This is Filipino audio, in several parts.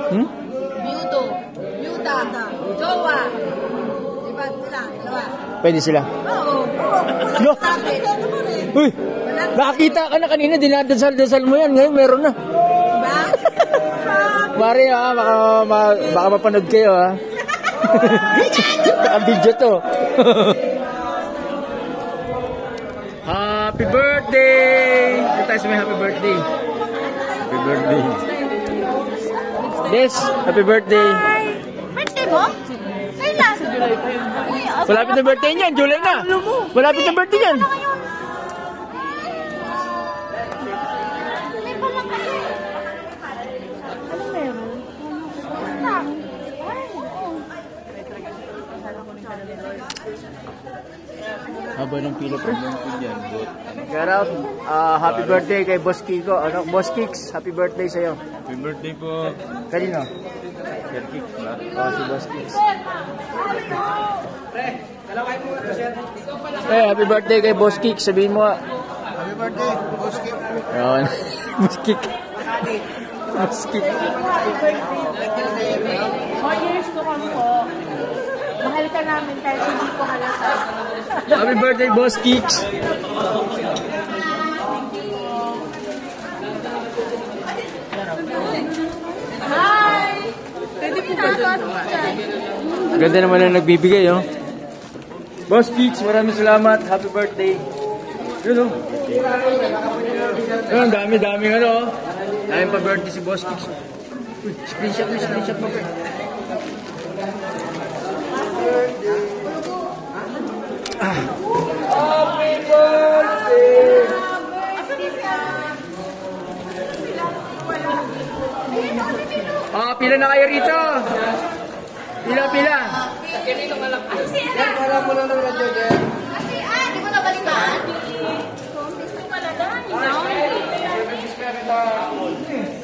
Byudo. Byuda. Jowa. Diba sila? Dalawa. Pwede sila. Oo. No. Uy, nakakita ka na kanina, dinadasal-dasal mo yan. Ngayon meron na. Diba? Mari ha, baka mapanood kayo ha. Naka-video to. Happy birthday! Ito tayo sa may happy birthday. Happy birthday. Yes, happy birthday. Birthday mo? Kailan? Malapit na birthday niyan, July na. Malapit na birthday niyan. Haba ng pila po. Shout out, happy birthday kay Boss Kiko. Ano, Boss Kicks, happy birthday sa'yo. Happy birthday po. Kanino? Sir Kicks na. Si Boss Kicks. Happy birthday kay Boss Kicks. Sabihin mo. Happy birthday, Boss Kicks. Yun. Boss Kicks. Boss Kicks. 4 years ko kami po. Mahal ka namin kahit hindi ko halata. Happy birthday, Boss Kicks. Hi! Pwede po ba? Ganda naman na nagbibigay, oh. Boss Kicks, maraming salamat. Happy birthday. Yun, oh. Yun, dami-dami, ano, oh. Daming pa birthday si Boss Kicks. Uy, screenshot mo. Happy birthday! Pila na kayo rito. Pila. Kasi, di mo nabalikan?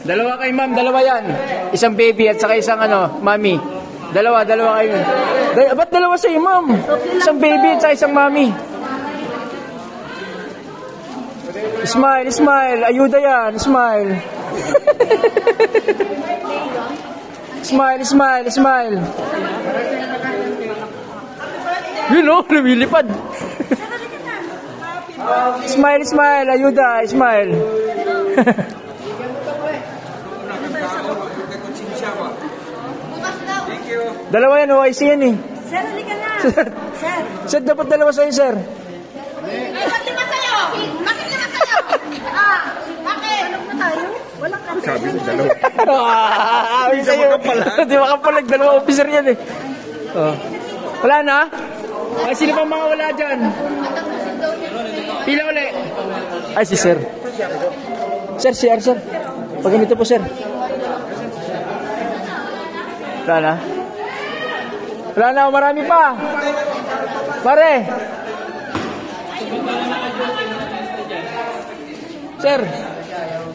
Dalawa kay ma'am, dalawa yan. Isang baby at saka isang mami. Dalawa kayo. Ba't dalawa sa'yo, ma'am? Isang baby at saka isang mami. Smile. Ayuda yan, smile. Smile. Yun o, lumilipad. Smile. Ayuda, smile. Dalawa yan, OIC yan eh. Sir, halika na. Sir, dapat dalawa sa'yo, sir. Bakit lima sa'yo? Bakit? Ano na tayo? Walang kape. Sabi ko, dalawa. Hindi sa'yo. Di makapalag, dalawa officer yan eh. Wala na? Ay, sino pang mga wala dyan? Pila uli. Ay, si sir. Sir. Pag ganito po, sir. Wala na? Wala na, marami pa. Pare.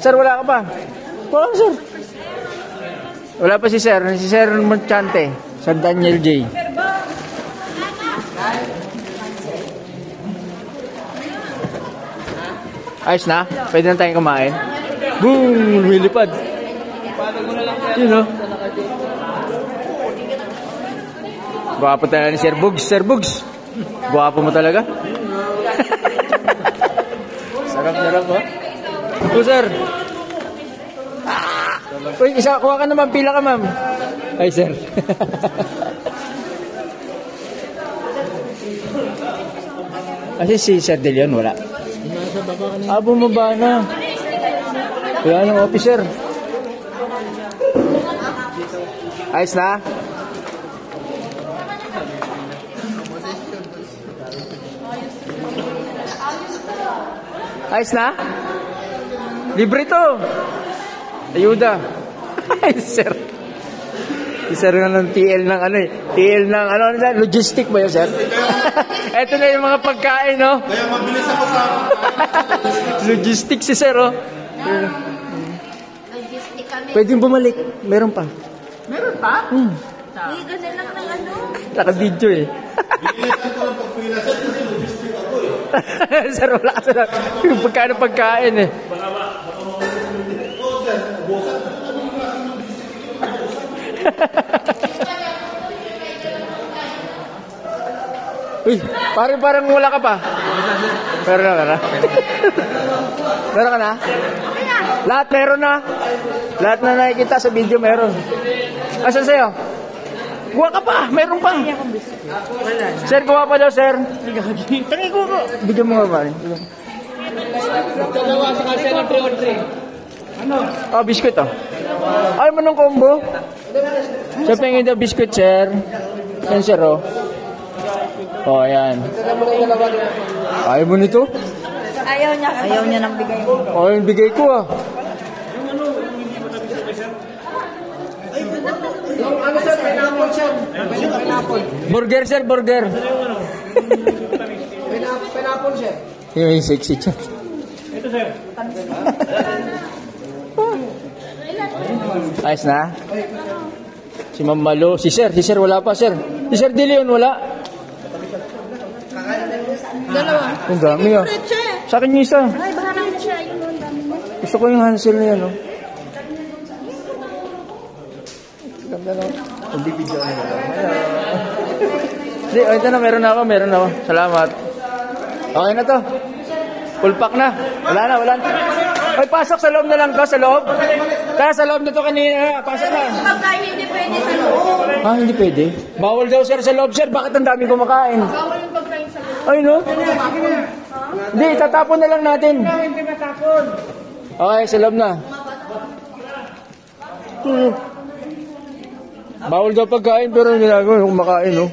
Sir, wala ka pa. Wala ka, sir. Wala pa si sir. Si Sir Merchante. Sir Daniel J. Ayos na? Pwede na tayong kumain? Boom! Lumilipad. Yun o. Gwapo talaga ni Sir Bugs. Sir Bugs. Gwapo mo talaga. Sarap mo. Ito, sir. Uy, kuha ka naman. Pila ka, ma'am. Ay, sir. Kasi si Sir De Leon, wala. Bumaba na. Wala ng officer. Ayos na? Ayos na? Libre to. Ayuda. Ay, sir. Sir nga ng TL ng TL ng logistic ba yun, sir? Ito na yung mga pagkain, no? Kaya mabilis ako sa Logistic si sir, oh. Logistic kami. Pwede bumalik. Meron pa. Meron pa? Ganun lang ng Naka-video eh. Bilisan ko ng pagpila sa logistic ako eh. Sir, wala ka sir. Yung pagkain eh. Uy, parang wala ka pa. Meron na. Meron ka na? Lahat meron na. Lahat na nakikita sa video meron. Asan sa'yo? Kuha ka pa, meron pa. Sir, kuha pa daw, sir. Tangi ko. Bigyan mo nga ba? Dalawa sa kasi ng 3 on 3. Oh, biscuit oh. Ayaw mo ng combo? Sir, pengin daw biscuit, sir. Yan, sir, oh. Oh, ayan. Ayaw mo nito? Ayaw niya nang bigay mo. Oh, yung bigay ko ah. Ano sir, pineapple sir. Pineapple. Burger, sir, burger. Pineapple sir. Yung sexy chat. Ito sir. Ayos na? Si Ma'am Malo. Si Sir wala pa, sir. Si Sir De Leon wala. Dalawa. Ang dami ah. Sa akin yung isa. Ay, baka namin siya. Yun, dami na. Gusto ko yung Hansel na yan, oh. Ganda na. Hindi video na lang. Hindi, ito na, meron na ako. Salamat. Okay na to. Full pack na. Wala na. Ay, pasok sa loob na lang ko, sa loob. Kaya sa loob na to kanina. Pasok na. Pagkain hindi pwede sa loob. Ah, hindi pwede. Bawal daw, sir, sa loob, sir. Bakit ang dami kumakain? Bawal yung pagkain sa loob. Ay, no? Hindi, tatapon na lang natin. Hindi matapon. Okay, sa loob na. Bawal daw pagkain, pero ginagawa kumakain, no?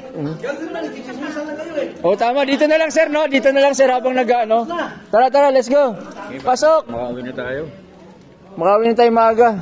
Oh, tama. Dito na lang, sir, no? Dito na lang, sir, habang nag-ano. Tara, let's go. Pasok. Makawin na tayo maaga.